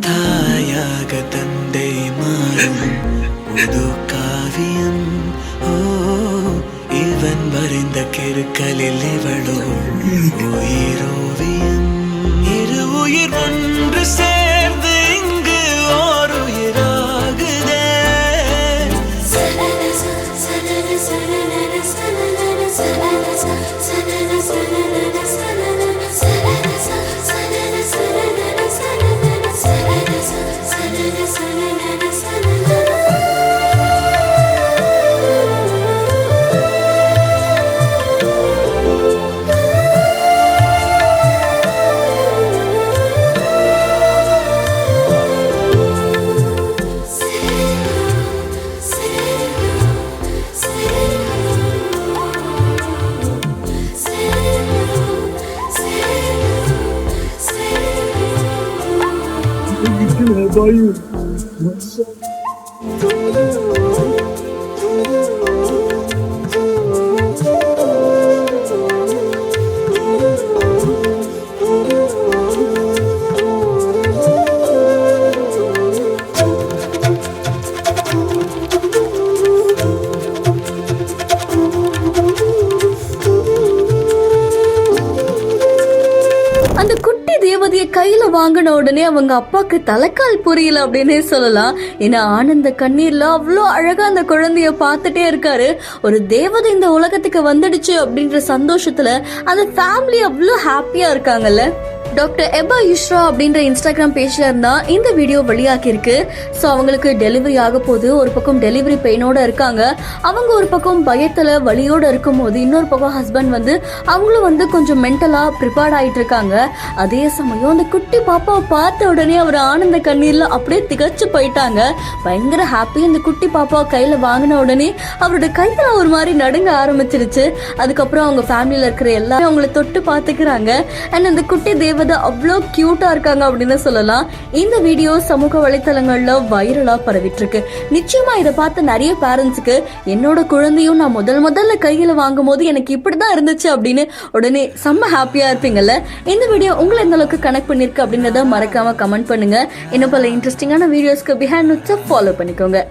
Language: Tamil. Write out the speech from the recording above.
தாயாக தந்தை மாறும் புது காவியம். இவன் வரைந்த கிருக்கலில் இவளோ உயிரோவியம். இரு உயிர் ஒன்று சேர்ந்து இங்கு ஓர் உயிராகுதே. அந்த குட்டி தேவதையை கையில வாங்கின உடனே அவங்க அப்பாக்கு தலைக்கால் புரியல அப்படின்னே சொல்லலாம். ஏன்னா ஆனந்த கண்ணீர்ல அவ்வளோ அழகா அந்த குழந்தைய பார்த்துட்டே இருக்காரு. ஒரு தேவதை இந்த உலகத்துக்கு வந்துடுச்சு அப்படின்ற சந்தோஷத்துல அந்த ஃபேமிலி அவ்வளோ ஹாப்பியா இருக்காங்கல்ல. டாக்டர் எபா யுஷ்ரா அப்படின்ற இன்ஸ்டாகிராம் பேஜ்ல இருந்தா இந்த வீடியோ வெளியாகி இருக்கு. ஸோ அவங்களுக்கு டெலிவரி ஆக போது ஒரு பக்கம் டெலிவரி பெயினோட இருக்காங்க. அவங்க ஒரு பக்கம் பயத்துல வலியோட இருக்கும் போது இன்னொரு பக்கம் ஹஸ்பண்ட் வந்து அவங்களும் வந்து கொஞ்சம் மென்டலா ப்ரிப்பேர்ட் ஆயிட்டு இருக்காங்க. அதே சமயம் அந்த குட்டி பாப்பாவை பார்த்த உடனே அவர் ஆனந்த கண்ணீர்ல அப்படியே திகச்சு போயிட்டாங்க. பயங்கர ஹாப்பி. அந்த குட்டி பாப்பாவை கையில வாங்கின உடனே அவரோட கையில ஒரு மாதிரி நடுங்க ஆரம்பிச்சிருச்சு. அதுக்கப்புறம் அவங்க ஃபேமிலியில இருக்கிற எல்லாரும் அவங்களை தொட்டு பார்த்துக்கிறாங்க. அண்ட் அந்த குட்டி தேவதை அவ்வளோ கியூட்டா இருக்காங்க அப்படின்னு சொல்லலாம். இந்த வீடியோ சமூக வலைத்தளங்கள்ல வைரலா பரவிட்டு இருக்கு. நிச்சயமா இதை பார்த்து நிறைய பேரண்ட்ஸுக்கு என்னோட குழந்தையும் நான் முதல்ல கையில வாங்கும் போது எனக்கு இப்படிதான் இருந்துச்சு அப்படின்னு உடனே செம்ம ஹாப்பியா இருப்பீங்கல்ல. இந்த வீடியோ உங்களை எந்த அளவுக்கு கனெக்ட் பண்ணிருக்கு அப்படின்றத மறக்காம கமெண்ட் பண்ணுங்க. இன்னும் பல இன்ட்ரெஸ்டிங்கான வீடியோஸ்க்கு பிஹைண்ட் நோட்ஸை ஃபாலோ பண்ணிக்கோங்க.